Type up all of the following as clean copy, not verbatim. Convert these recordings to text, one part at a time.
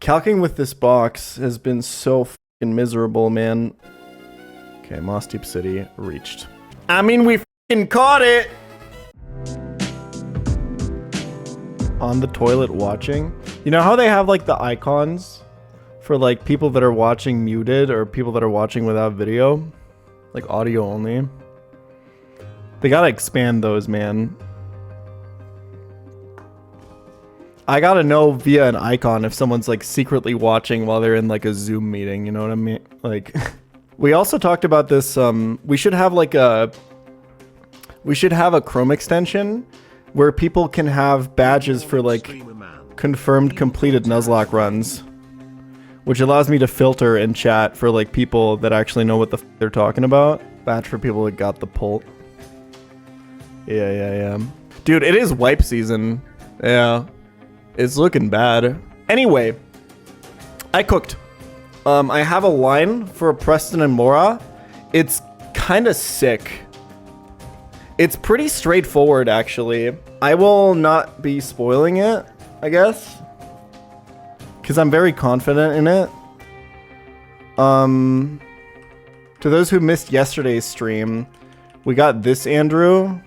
Calcing with this box has been so fucking miserable, man. Okay, Moss Deep City reached. I mean, we fucking caught it! On the toilet watching. You know how they have like the icons for like people that are watching muted or people that are watching without video? Like audio only. They gotta expand those, man. I gotta know via an icon if someone's like secretly watching while they're in like a Zoom meeting, you know what I mean? Like, we also talked about this, we should have a Chrome extension where people can have badges for like confirmed completed Nuzlocke runs, which allows me to filter in chat for like people that actually know what the f they're talking about. Badge for people that got the pull. Yeah. Dude, it is wipe season. Yeah. It's looking bad. Anyway, I cooked. I have a line for Preston and Mora. It's kind of sick. It's pretty straightforward, actually. I will not be spoiling it, I guess, because I'm very confident in it. To those who missed yesterday's stream, we got this Andrew.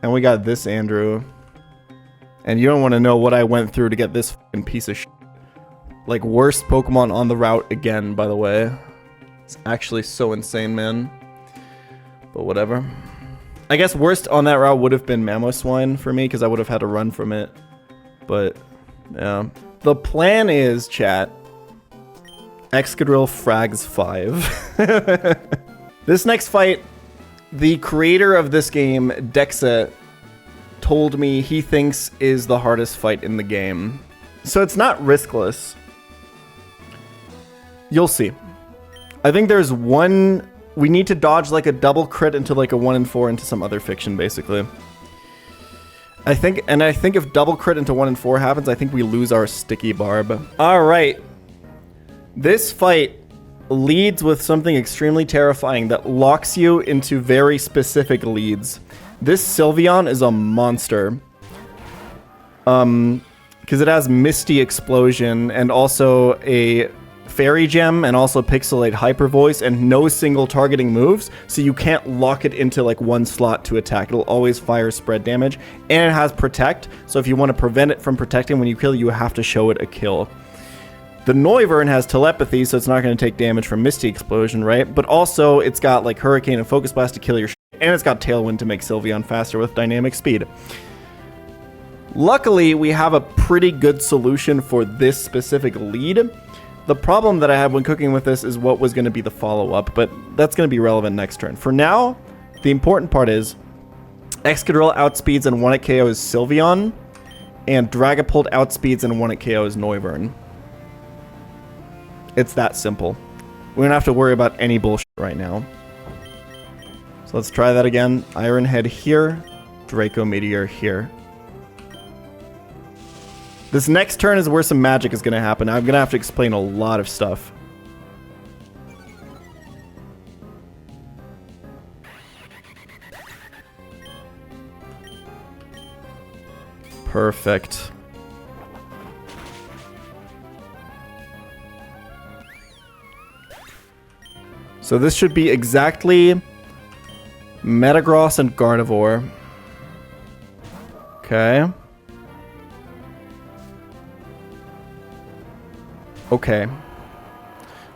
And we got this Andrew. And you don't want to know what I went through to get this fucking piece of shit. Like, worst Pokemon on the route again, by the way. It's actually so insane, man. But whatever. I guess worst on that route would have been Mamoswine for me, because I would have had to run from it. But, yeah. The plan is, chat, Excadrill frags 5. This next fight, the creator of this game, Dexa, told me he thinks is the hardest fight in the game. So it's not riskless. You'll see. I think there's one... We need to dodge like a double crit into like a 1 in 4 into some other fiction, basically. I think if double crit into 1 in 4 happens, I think we lose our sticky barb. Alright. This fight leads with something extremely terrifying that locks you into very specific leads. This Sylveon is a monster. Because it has Misty Explosion and also a Fairy Gem and also Pixelate Hyper Voice and no single targeting moves, so you can't lock it into like one slot to attack. It'll always fire spread damage, and it has Protect, so if you want to prevent it from protecting when you kill, you have to show it a kill. The Noivern has Telepathy, so it's not going to take damage from Misty Explosion, right? But also, it's got like Hurricane and Focus Blast to kill your and it's got Tailwind to make Sylveon faster with Dynamic Speed. Luckily, we have a pretty good solution for this specific lead. The problem that I had when cooking with this is what was going to be the follow-up, but that's going to be relevant next turn. For now, the important part is Excadrill outspeeds and 1-hit KOs Sylveon, and Dragapult outspeeds and 1-hit KOs Noivern. It's that simple. We don't have to worry about any bullshit right now. So let's try that again. Iron Head here, Draco Meteor here. This next turn is where some magic is going to happen. I'm going to have to explain a lot of stuff. Perfect. So this should be exactly Metagross and Gardevoir. Okay. Okay.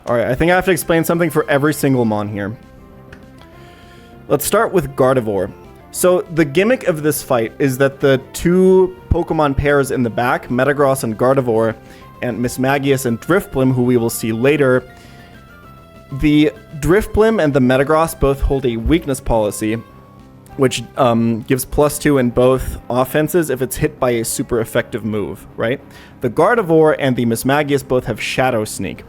Alright, I think I have to explain something for every single Mon here. Let's start with Gardevoir. So the gimmick of this fight is that the two Pokemon pairs in the back, Metagross and Gardevoir, and Mismagius and Drifblim, who we will see later, the Drifblim and the Metagross both hold a weakness policy, which gives +2 in both offenses if it's hit by a super effective move, right? The Gardevoir and the Mismagius both have Shadow Sneak.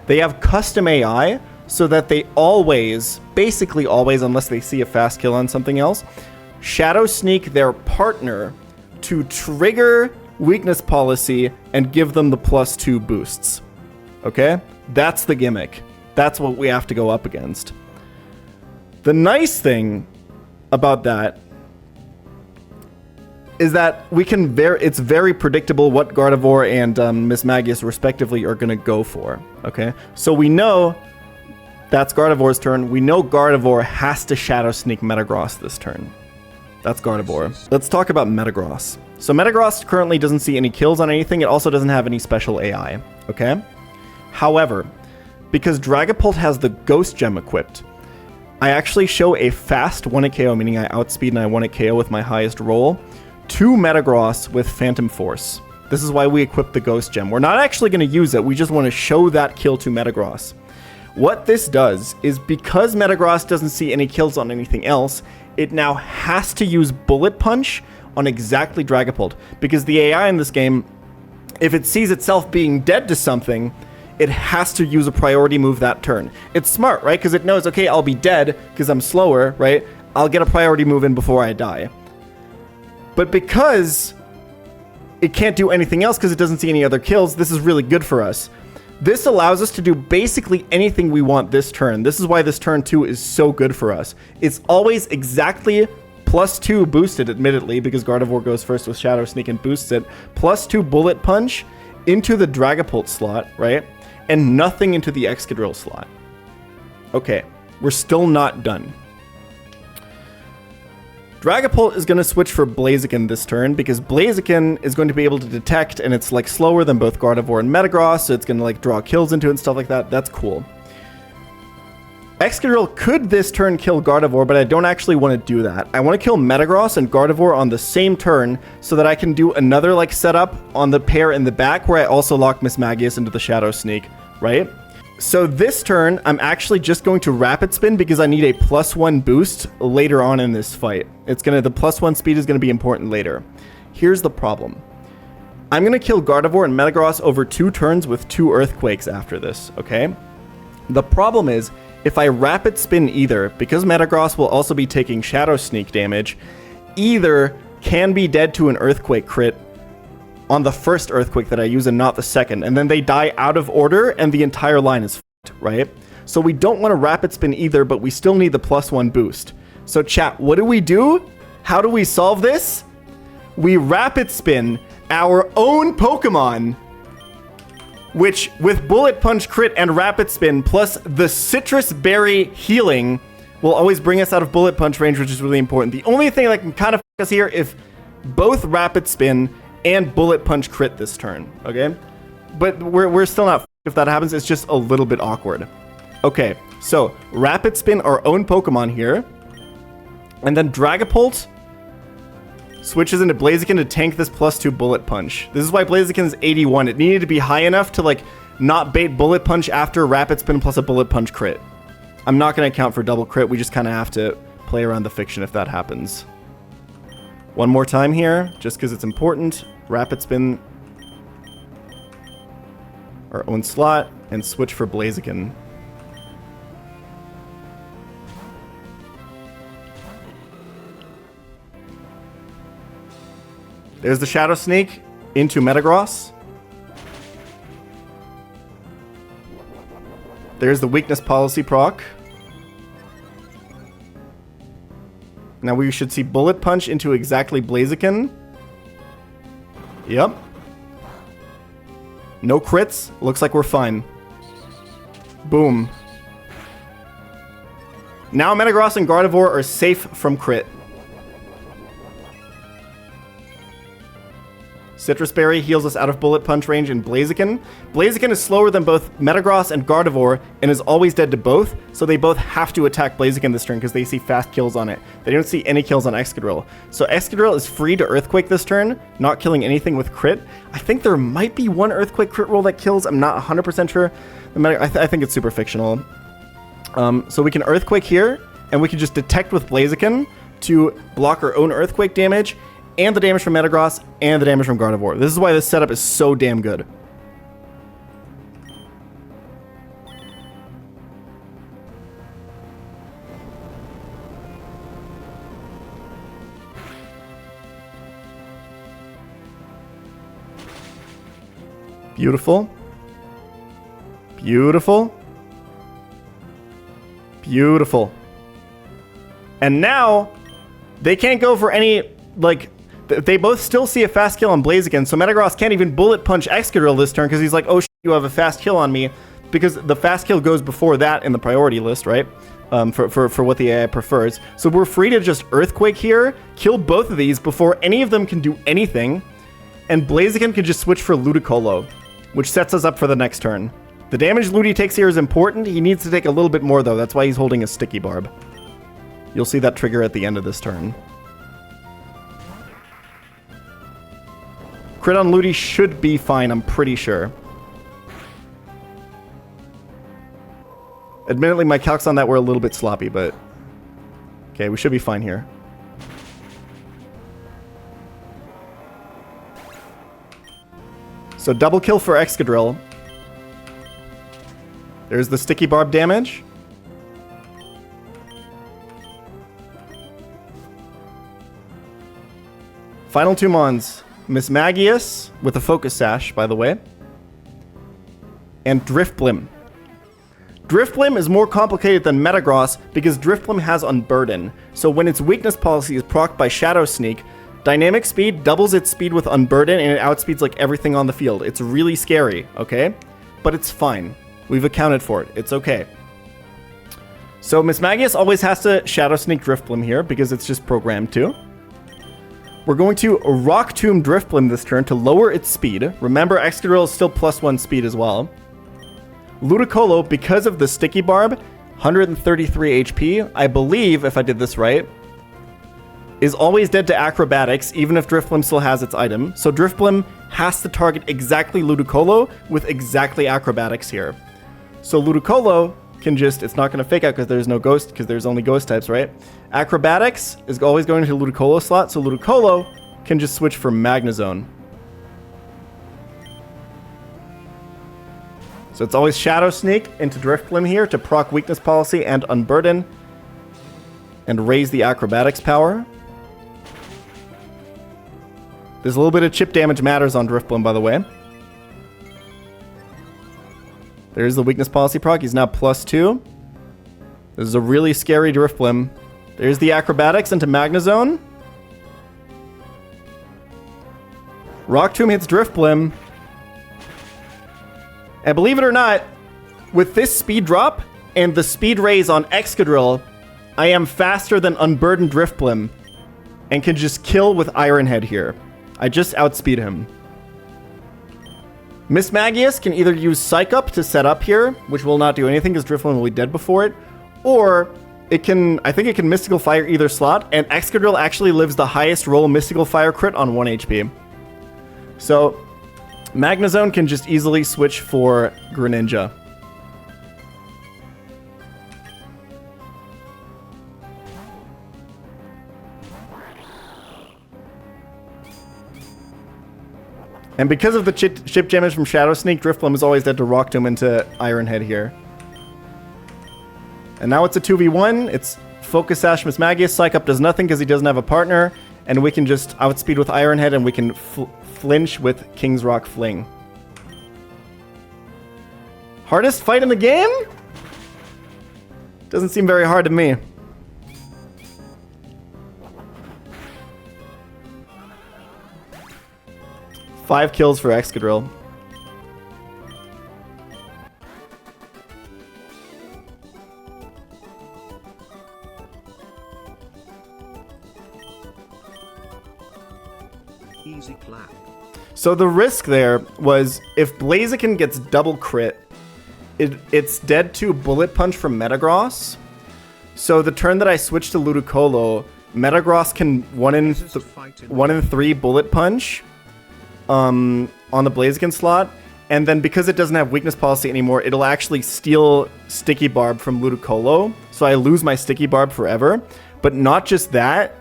They have custom AI, so that they always, basically always, unless they see a fast kill on something else, Shadow Sneak their partner to trigger weakness policy and give them the +2 boosts. Okay? That's the gimmick. That's what we have to go up against. The nice thing about that is that we can it's very predictable what Gardevoir and Miss Magius respectively are going to go for, okay? So we know that's Gardevoir's turn. We know Gardevoir has to Shadow Sneak Metagross this turn. That's Gardevoir. Let's talk about Metagross. So Metagross currently doesn't see any kills on anything. It also doesn't have any special AI, okay? However, because Dragapult has the Ghost Gem equipped, I actually show a fast 1-hit KO, meaning I outspeed and I 1-hit KO with my highest roll, to Metagross with Phantom Force. This is why we equip the Ghost Gem. We're not actually going to use it. We just want to show that kill to Metagross. What this does is because Metagross doesn't see any kills on anything else, it now has to use Bullet Punch on exactly Dragapult. Because the AI in this game, if it sees itself being dead to something, it has to use a priority move that turn. It's smart, right? Because it knows, okay, I'll be dead because I'm slower, right? I'll get a priority move in before I die. But because it can't do anything else because it doesn't see any other kills, this is really good for us. This allows us to do basically anything we want this turn. This is why this turn 2 is so good for us. It's always exactly +2 boosted, admittedly, because Gardevoir goes first with Shadow Sneak and boosts it. +2 Bullet Punch into the Dragapult slot, right? And nothing into the Excadrill slot. Okay, we're still not done. Dragapult is going to switch for Blaziken this turn because Blaziken is going to be able to detect, and it's like slower than both Gardevoir and Metagross, so it's going to like draw kills into it and stuff like that. That's cool. Excadrill could this turn kill Gardevoir, but I don't actually want to do that. I want to kill Metagross and Gardevoir on the same turn so that I can do another like setup on the pair in the back where I also lock Miss Magius into the Shadow Sneak, right? So this turn, I'm actually just going to Rapid Spin because I need a +1 boost later on in this fight. The +1 speed is going to be important later. Here's the problem. I'm going to kill Gardevoir and Metagross over 2 turns with 2 Earthquakes after this, okay? The problem is, if I Rapid Spin either, because Metagross will also be taking Shadow Sneak damage, either can be dead to an Earthquake crit on the first Earthquake that I use and not the second, and then they die out of order and the entire line is f***ed, right? So we don't want to Rapid Spin either, but we still need the +1 boost. So chat, what do? How do we solve this? We Rapid Spin our own Pokemon, which with Bullet Punch crit and Rapid Spin plus the Citrus Berry healing will always bring us out of Bullet Punch range, which is really important. The only thing that can kind of f*** us here if both Rapid Spin and Bullet Punch crit this turn, okay? But we're still not f***ed if that happens. It's just a little bit awkward. Okay, so Rapid Spin our own Pokemon here. And then Dragapult switches into Blaziken to tank this +2 Bullet Punch. This is why Blaziken is 81. It needed to be high enough to like not bait Bullet Punch after Rapid Spin plus a Bullet Punch crit. I'm not going to account for double crit. We just kind of have to play around the fiction if that happens. One more time here, just because it's important. Rapid Spin our own slot and switch for Blaziken. There's the Shadow Sneak into Metagross. There's the Weakness Policy proc. Now we should see Bullet Punch into exactly Blaziken. Yep. No crits. Looks like we're fine. Boom. Now Metagross and Gardevoir are safe from crit. Citrus Berry heals us out of Bullet Punch range in Blaziken. Blaziken is slower than both Metagross and Gardevoir and is always dead to both, so they both have to attack Blaziken this turn because they see fast kills on it. They don't see any kills on Excadrill. So Excadrill is free to Earthquake this turn, not killing anything with crit. I think there might be one Earthquake crit roll that kills. I'm not 100% sure. I think it's super fictional. So we can Earthquake here, and we can just Detect with Blaziken to block our own Earthquake damage, and the damage from Metagross, and the damage from Gardevoir. This is why this setup is so damn good. Beautiful. Beautiful. Beautiful. And now, they can't go for any, like, They both still see a fast kill on Blaziken, so Metagross can't even bullet punch Excadrill this turn because he's like, oh shit, you have a fast kill on me, because the fast kill goes before that in the priority list, right? For what the AI prefers. So we're free to just Earthquake here, kill both of these before any of them can do anything, and Blaziken can just switch for Ludicolo, which sets us up for the next turn. The damage Ludi takes here is important. He needs to take a little bit more though. That's why he's holding a Sticky Barb. You'll see that trigger at the end of this turn. Crit on Ludi should be fine, I'm pretty sure. Admittedly, my calcs on that were a little bit sloppy, but... Okay, we should be fine here. So double kill for Excadrill. There's the Sticky Barb damage. Final two Mons. Mismagius, with a Focus Sash, by the way. And Drifblim. Drifblim is more complicated than Metagross because Drifblim has Unburden. So when its weakness policy is procced by Shadow Sneak, Dynamic Speed doubles its speed with Unburden and it outspeeds like everything on the field. It's really scary, okay? But it's fine. We've accounted for it. It's okay. So Mismagius always has to Shadow Sneak Drifblim here because it's just programmed to. We're going to Rock Tomb Drifblim this turn to lower its speed. Remember, Excadrill is still +1 speed as well. Ludicolo, because of the Sticky Barb, 133 HP, I believe, if I did this right, is always dead to Acrobatics, even if Drifblim still has its item. So Drifblim has to target exactly Ludicolo with exactly Acrobatics here. So Ludicolo can just, it's not going to fake out because there's no ghost, because there's only ghost types, right? Acrobatics is always going to Ludicolo slot, so Ludicolo can just switch for Magnezone. So it's always Shadow Sneak into Drifblim here to proc Weakness Policy and Unburden and raise the Acrobatics power. There's a little bit of chip damage matters on Drifblim, by the way. There's the Weakness Policy proc. He's now +2. This is a really scary Drifblim. There's the Acrobatics into Magnezone. Rock Tomb hits Drifblim. And believe it or not, with this speed drop and the speed raise on Excadrill, I am faster than Unburdened Drifblim and can just kill with Iron Head here. I just outspeed him. Mismagius can either use Psych Up to set up here, which will not do anything because Drifblim will be dead before it, or it can, I think it can Mystical Fire either slot, and Excadrill actually lives the highest roll Mystical Fire crit on 1 HP. So Magnezone can just easily switch for Greninja. And because of the chip damage from Shadow Sneak, Drifblim is always dead to Rock Tomb into Iron Head here. And now it's a 2v1. It's Focus Sash Mismagius. Psych Up does nothing because he doesn't have a partner. And we can just outspeed with Iron Head and we can flinch with King's Rock Fling. Hardest fight in the game? Doesn't seem very hard to me. Five kills for Excadrill. Easy clap. So the risk there was if Blaziken gets double crit, it's dead to Bullet Punch from Metagross. So the turn that I switch to Ludicolo, Metagross can 1 in 3 Bullet Punch on the Blaziken slot, and then because it doesn't have Weakness Policy anymore, it'll actually steal Sticky Barb from Ludicolo, so I lose my Sticky Barb forever. But not just that,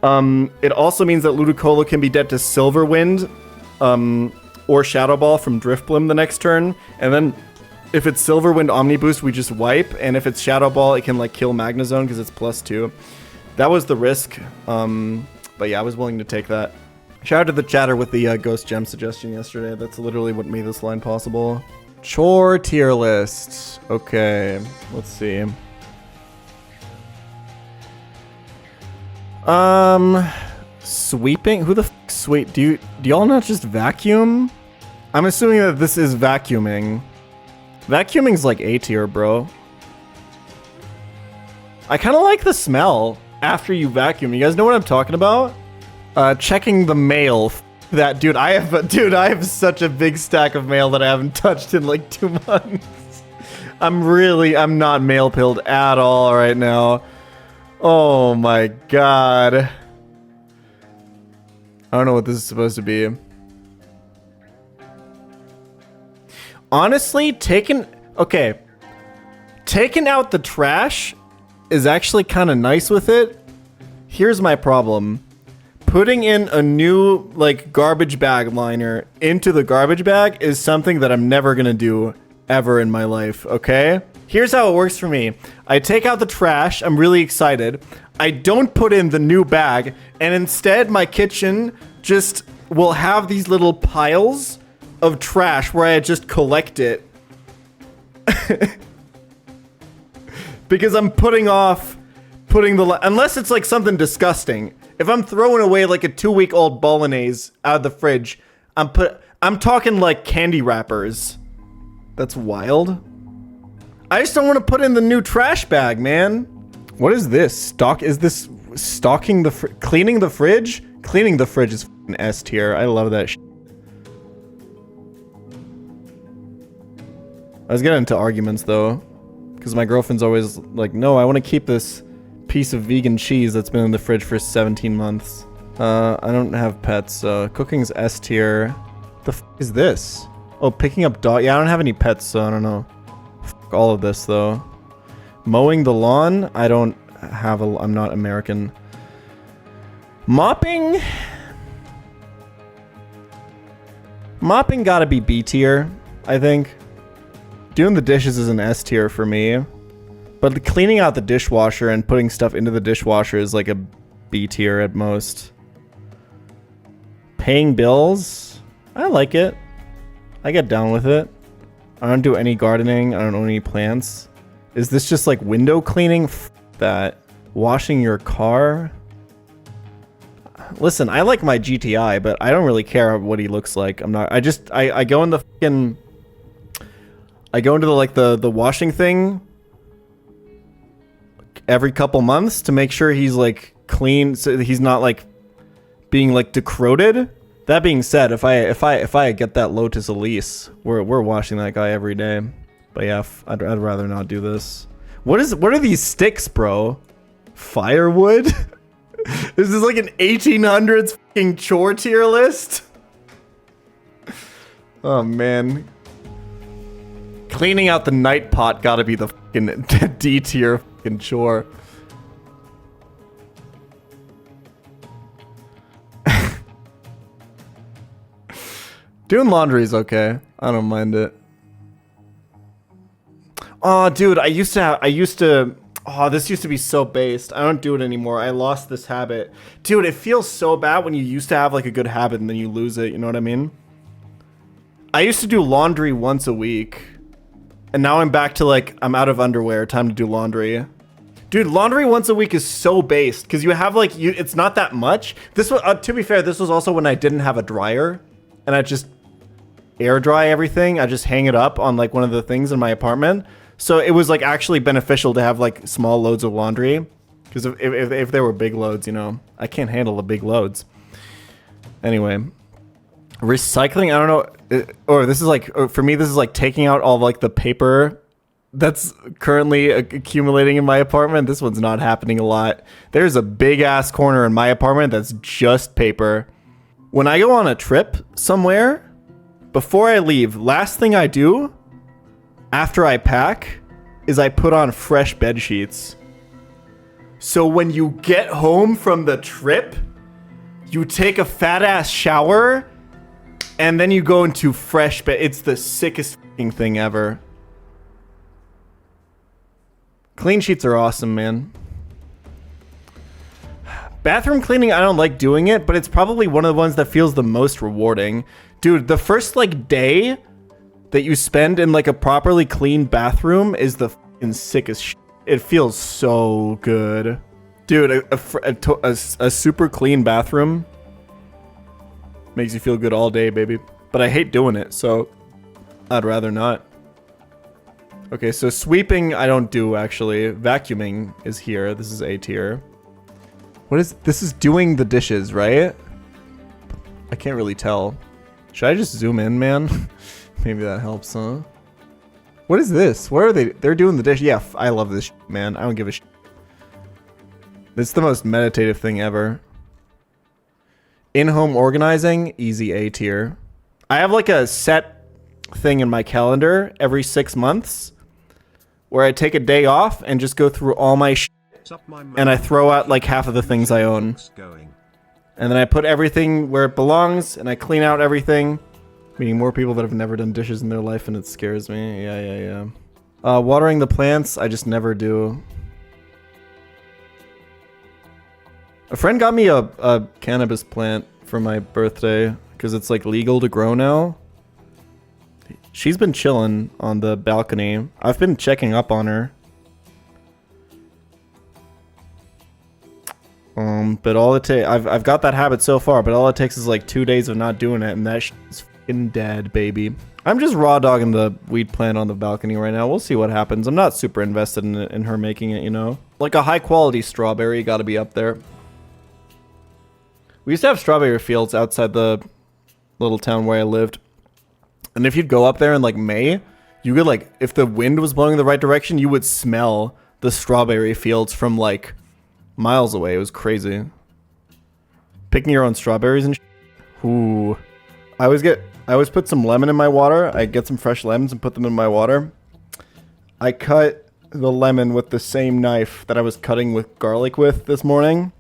it also means that Ludicolo can be dead to Silver Wind or Shadow Ball from Drifblim the next turn, and then if it's Silver Wind Omni Boost, we just wipe, and if it's Shadow Ball, it can like kill Magnezone because it's +2. That was the risk, but yeah, I was willing to take that. Shout out to the chatter with the Ghost Gem suggestion yesterday. That's literally what made this line possible. Chore tier list. Okay, let's see. Sweeping? Who the f sweep? Do y'all not just vacuum? I'm assuming that this is vacuuming. Vacuuming's like A tier, bro. I kind of like the smell after you vacuum. You guys know what I'm talking about? Checking the mail. That dude, I have such a big stack of mail that I haven't touched in like 2 months. I'm not mail pilled at all right now. Oh my god. I don't know what this is supposed to be. Honestly, taking out the trash is actually kind of nice with it. Here's my problem. Putting in a new like garbage bag liner into the garbage bag is something that I'm never gonna do ever in my life, okay? Here's how it works for me. I take out the trash, I'm really excited. I don't put in the new bag, and instead my kitchen just will have these little piles of trash where I just collect it. Because I'm putting the, unless it's like something disgusting. If I'm throwing away like a 2-week-old bolognese out of the fridge, I'm talking like candy wrappers. That's wild. I just don't want to put in the new trash bag, man. What is this? Is this stocking the cleaning the fridge? Cleaning the fridge is f***ing S tier. I love that shit. I was getting into arguments though, because my girlfriend's always like, no, I want to keep this piece of vegan cheese that's been in the fridge for 17 months. I don't have pets, so cooking's S tier. The f is this? Oh, picking up dog. Yeah, I don't have any pets, so I don't know. F all of this though. Mowing the lawn. I don't have a. I'm not American. Mopping. Mopping gotta be B tier, I think. Doing the dishes is an S tier for me. But cleaning out the dishwasher and putting stuff into the dishwasher is like a B tier at most. Paying bills. I like it. I get down with it. I don't do any gardening. I don't own any plants. Is this just like window cleaning? F that. Washing your car. Listen, I like my GTI, but I don't really care what he looks like. I'm not. I go in the fucking. I go into the washing thing every couple months to make sure he's like clean, so he's not like being like decrepit. That being said, if I get that Lotus Elise, we're washing that guy every day. But yeah, I'd rather not do this. What are these sticks, bro? Firewood? This is like an 1800s fucking chore tier list. Oh man. Cleaning out the night pot gotta be the fucking D tier fucking chore. Doing laundry is okay. I don't mind it. Oh, dude, I used to. Oh, this used to be so based. I don't do it anymore. I lost this habit. Dude, it feels so bad when you used to have like a good habit and then you lose it. You know what I mean? I used to do laundry once a week. And now I'm back to like, I'm out of underwear. Time to do laundry. Dude, laundry once a week is so based. Because you have like, it's not that much. This was, to be fair, this was also when I didn't have a dryer. And I just air dry everything. I just hang it up on like one of the things in my apartment. So it was like actually beneficial to have like small loads of laundry, because if there were big loads, you know, I can't handle the big loads. Anyway, recycling, I don't know, or this is like, or for me, this is like taking out all like the paper that's currently accumulating in my apartment. This one's not happening a lot. There's a big ass corner in my apartment that's just paper. When I go on a trip somewhere, before I leave, last thing I do after I pack is I put on fresh bed sheets. So when you get home from the trip, you take a fat ass shower and then you go into fresh bed. It's the sickest thing ever. Clean sheets are awesome, man. Bathroom cleaning, I don't like doing it, but it's probably one of the ones that feels the most rewarding. Dude, the first like day that you spend in like a properly clean bathroom is the fucking sickest shit. It feels so good. Dude, a super clean bathroom makes you feel good all day, baby. But I hate doing it, so I'd rather not. Okay, so sweeping I don't do, actually. Vacuuming is here. This is A tier. What is... This is doing the dishes, right? I can't really tell. Should I just zoom in, man? Maybe that helps, huh? What is this? Where are they? They're doing the dish. Yeah, I love this shit, man. I don't give a shit. It's the most meditative thing ever. In-home organizing, easy A tier. I have like a set thing in my calendar every 6 months where I take a day off and just go through all my shit and I throw out like half of the things I own. And then I put everything where it belongs and I clean out everything. Meaning more people that have never done dishes in their life and it scares me. Yeah. Watering the plants, I just never do. A friend got me a cannabis plant for my birthday because it's like legal to grow now. She's been chilling on the balcony. I've been checking up on her. But all it takes, I've got that habit so far, but all it takes is like 2 days of not doing it and that shit's fucking dead, baby. I'm just raw dogging the weed plant on the balcony right now. We'll see what happens. I'm not super invested in her making it, you know? Like a high quality strawberry gotta be up there. We used to have strawberry fields outside the little town where I lived. And if you'd go up there in like May, you could like, if the wind was blowing in the right direction, you would smell the strawberry fields from like miles away. It was crazy. Picking your own strawberries and ooh. I always put some lemon in my water. I get some fresh lemons and put them in my water. I cut the lemon with the same knife that I was cutting with garlic with this morning.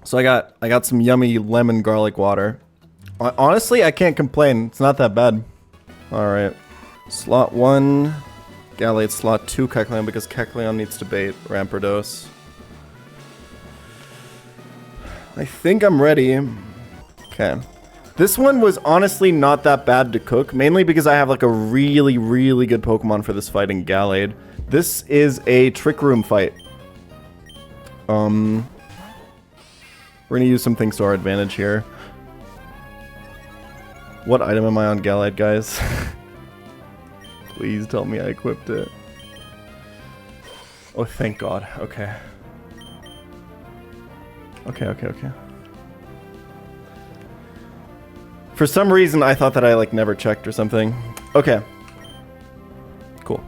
So I got some yummy lemon garlic water. Honestly, I can't complain. It's not that bad. All right. Slot 1, Gallade. Slot 2, Kecleon, because Kecleon needs to bait Rampardos. I think I'm ready. Okay. This one was honestly not that bad to cook, mainly because I have like a really, really good Pokemon for this fight in Gallade. This is a Trick Room fight. We're gonna use some things to our advantage here. What item am I on Gallade, guys? Please tell me I equipped it. Oh, thank God. Okay. Okay. For some reason, I thought that I like never checked or something. Okay. Cool.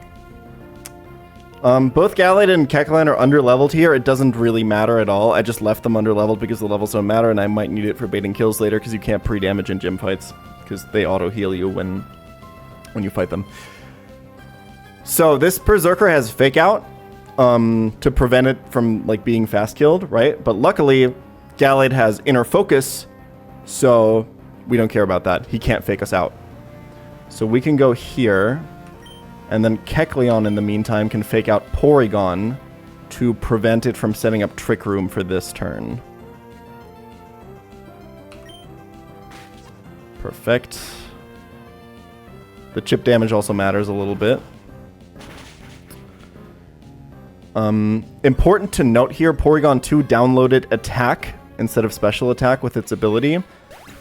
Both Gallade and Kecleon are under-leveled here. It doesn't really matter at all. I just left them under-leveled because the levels don't matter, and I might need it for baiting kills later because you can't pre-damage in gym fights because they auto-heal you when you fight them. So this Berserker has Fake Out to prevent it from like being fast-killed, right? But luckily, Gallade has Inner Focus, so we don't care about that. He can't fake us out. So we can go here. And then Kecleon, in the meantime, can fake out Porygon to prevent it from setting up Trick Room for this turn. Perfect. The chip damage also matters a little bit. Important to note here, Porygon 2 downloaded Attack instead of Special Attack with its ability.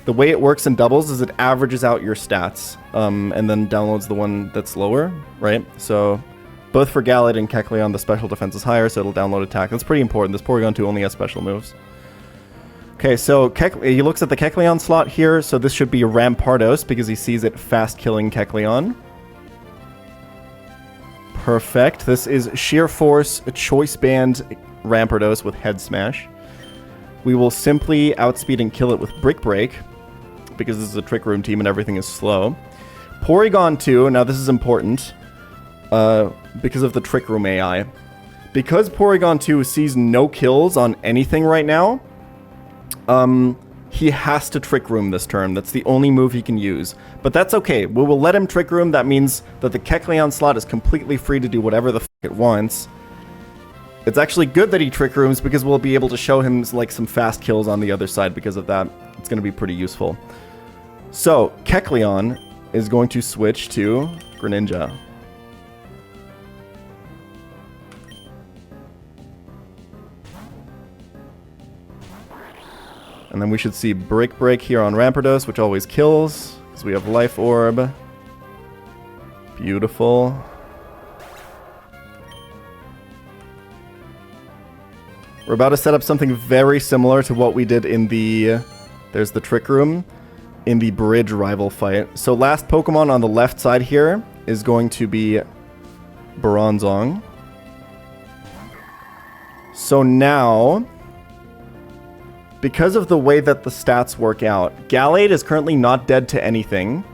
The way it works in doubles is it averages out your stats, and then downloads the one that's lower, right? So, both for Gallade and Kecleon, the special defense is higher, so it'll download attack. That's pretty important. This Porygon 2 only has special moves. Okay, so he looks at the Kecleon slot here, so this should be Rampardos, because he sees it fast-killing Kecleon. Perfect. This is Sheer Force, Choice Band Rampardos with Head Smash. We will simply outspeed and kill it with Brick Break, because this is a Trick Room team and everything is slow. Porygon 2, now this is important, because of the Trick Room AI. Because Porygon 2 sees no kills on anything right now, he has to Trick Room this turn. That's the only move he can use. But that's okay. We will let him Trick Room. That means that the Kecleon slot is completely free to do whatever the f*** it wants. It's actually good that he Trick Rooms because we'll be able to show him like some fast kills on the other side because of that. It's going to be pretty useful. So, Kecleon is going to switch to Greninja. And then we should see Break here on Rampardos, which always kills, because we have Life Orb. Beautiful. We're about to set up something very similar to what we did in the... There's the Trick Room. In the Bridge rival fight. So last Pokemon on the left side here is going to be Bronzong. So now, because of the way that the stats work out, Gallade is currently not dead to anything.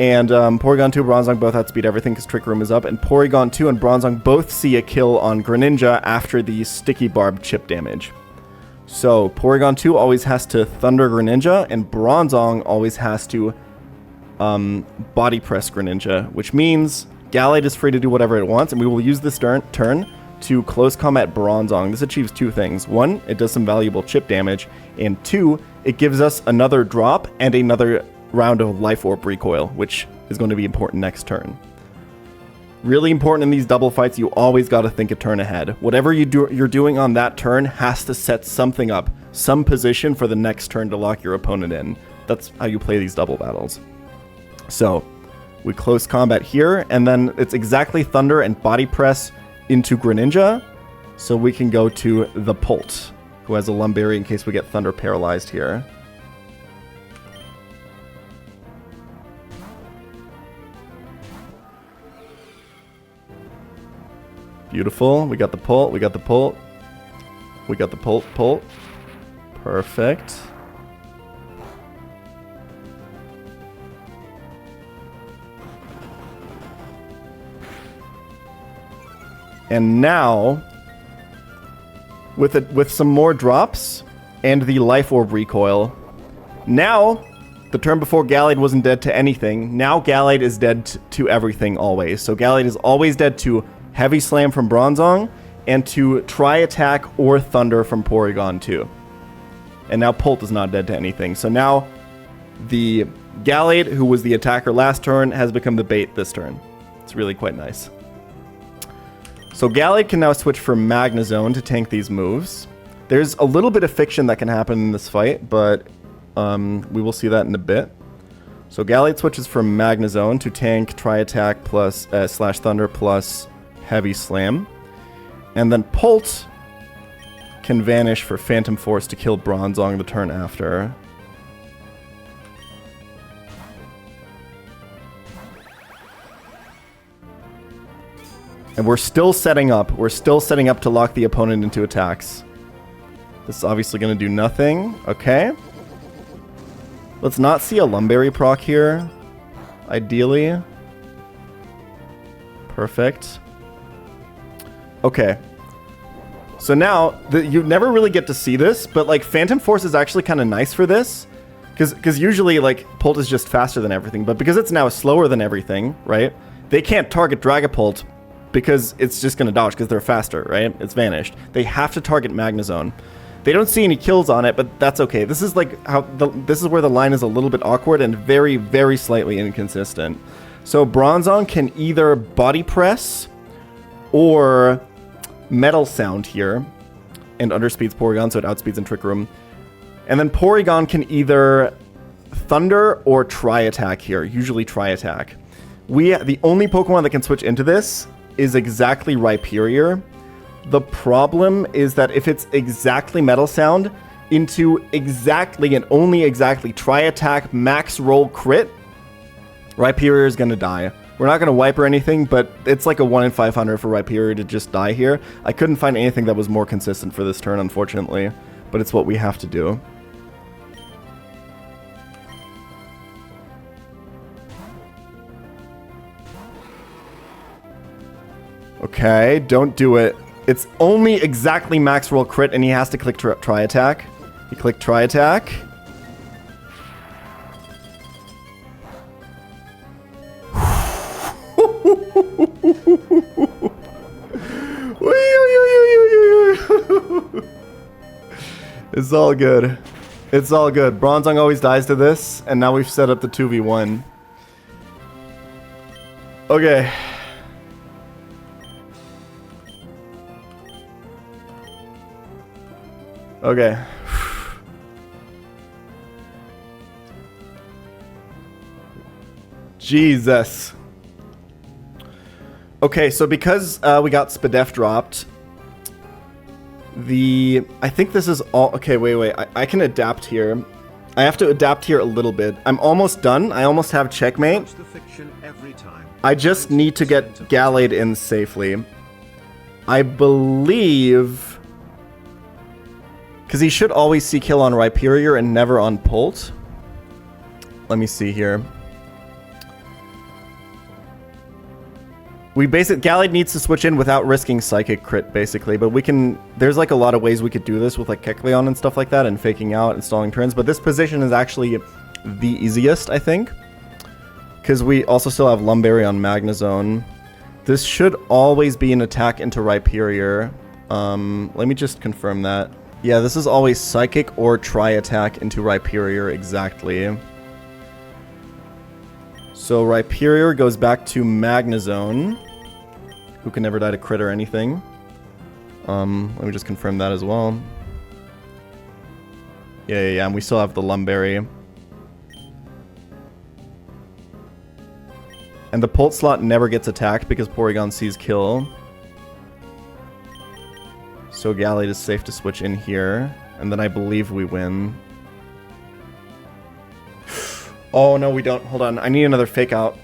And Porygon 2 and Bronzong both outspeed everything because Trick Room is up. And Porygon 2 and Bronzong both see a kill on Greninja after the Sticky Barb chip damage. So, Porygon 2 always has to Thunder Greninja, and Bronzong always has to Body Press Greninja, which means Gallade is free to do whatever it wants, and we will use this turn to Close Combat Bronzong. This achieves two things. One, it does some valuable chip damage, and two, it gives us another drop and another round of Life Orb recoil, which is going to be important next turn. Really important in these double fights, you always got to think a turn ahead. Whatever you're doing on that turn has to set something up, some position for the next turn to lock your opponent in. That's how you play these double battles. So, we close combat here, and then it's exactly Thunder and Body Press into Greninja, so we can go to the Polt, who has a Lumberry in case we get Thunder paralyzed here. Beautiful. We got the Polt. We got the Polt. We got the Polt. Perfect. And now, with some more drops and the Life Orb recoil, now, the turn before Gallade wasn't dead to anything. Now Gallade is dead to everything always. So Gallade is always dead to Heavy Slam from Bronzong, and to Tri-Attack or Thunder from Porygon 2. And now Polt is not dead to anything. So now the Gallade, who was the attacker last turn, has become the bait this turn. It's really quite nice. So Gallade can now switch for Magnezone to tank these moves. There's a little bit of fiction that can happen in this fight, but we will see that in a bit. So Gallade switches from Magnezone to tank Tri-Attack plus slash Thunder plus Heavy Slam. And then Polt can vanish for Phantom Force to kill Bronzong the turn after. And we're still setting up. We're still setting up to lock the opponent into attacks. This is obviously going to do nothing. Okay. Let's not see a Lumberry proc here. Ideally. Perfect. Okay. So now, you never really get to see this, but like Phantom Force is actually kind of nice for this. Because usually like Polt is just faster than everything, but because it's now slower than everything, right? They can't target Dragapult because it's just going to dodge because they're faster, right? It's vanished. They have to target Magnezone. They don't see any kills on it, but that's okay. This is like how this is where the line is a little bit awkward and very, very slightly inconsistent. So Bronzong can either Body Press or Metal Sound here, and underspeeds Porygon, so it outspeeds in Trick Room. And then Porygon can either Thunder or Tri-Attack here, usually Tri-Attack. The only Pokemon that can switch into this is exactly Rhyperior. The problem is that if it's exactly Metal Sound into exactly and only exactly Tri-Attack max roll crit, Rhyperior is going to die. We're not going to wipe or anything, but it's like a 1 in 500 for Rhyperior to just die here. I couldn't find anything that was more consistent for this turn, unfortunately, but it's what we have to do. Okay, don't do it. It's only exactly max roll crit, and he has to click Tri-Attack. He clicked Tri-Attack. It's all good. It's all good. Bronzong always dies to this, and now we've set up the 2v1. Okay. Okay. Jesus. Okay, so because we got Spadef dropped, I think this is all... Okay, wait. I can adapt here. I have to adapt here a little bit. I'm almost done. I almost have checkmate. I just need to get Gallade in safely. I believe... Because he should always see kill on Rhyperior and never on Pult. Let me see here. Gallade needs to switch in without risking Psychic crit, basically. But we can... There's like a lot of ways we could do this with like Kecleon and stuff like that, and faking out, installing turns. But this position is actually the easiest, I think. Because we also still have Lumberry on Magnezone. This should always be an attack into Rhyperior. Let me just confirm that. Yeah, this is always Psychic or Tri-Attack into Rhyperior, exactly. So Rhyperior goes back to Magnezone, who can never die to crit or anything. Let me just confirm that as well. Yeah, and we still have the Lumberry. And the Pult slot never gets attacked because Porygon sees kill. So Gallade is safe to switch in here. And then I believe we win. Oh, no, we don't. Hold on. I need another fake out.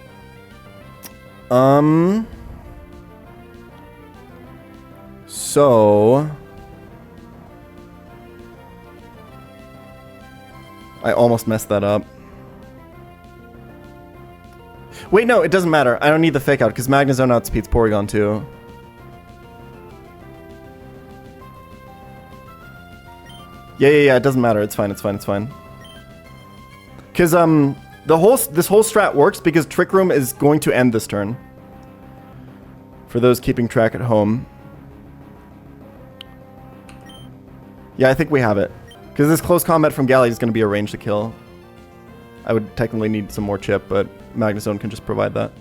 So... I almost messed that up. Wait, no, it doesn't matter. I don't need the fake out because Magnezone outspeeds Porygon too. Yeah, it doesn't matter. It's fine. Because this whole strat works because Trick Room is going to end this turn. For those keeping track at home. Yeah, I think we have it. Because this close combat from Gallade is going to be a range to kill. I would technically need some more chip, but Magnezone can just provide that.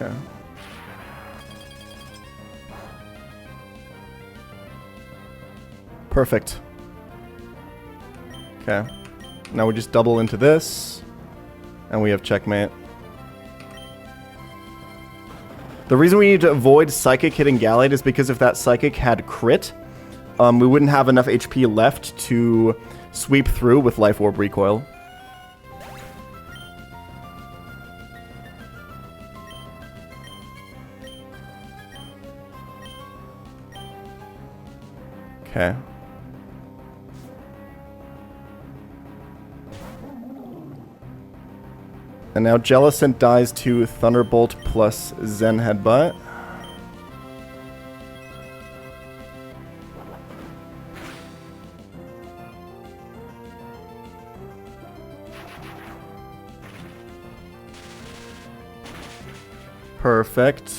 Okay. Perfect. Okay. Now we just double into this, and we have checkmate. The reason we need to avoid Psychic hitting Gallade is because if that Psychic had crit, we wouldn't have enough HP left to sweep through with Life Orb recoil. Okay. And now Jellicent dies to Thunderbolt plus Zen Headbutt. Perfect.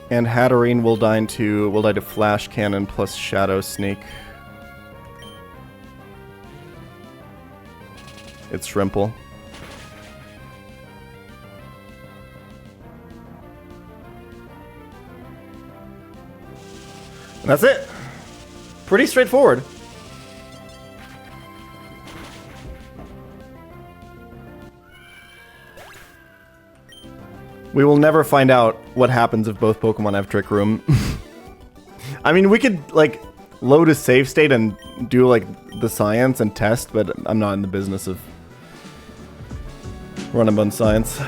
And Hatterene will die to Flash Cannon plus Shadow Sneak. It's Shrimple. And that's it. Pretty straightforward. We will never find out what happens if both Pokemon have Trick Room. I mean, we could, like, load a save state and do, like, the science and test, but I'm not in the business of running on science.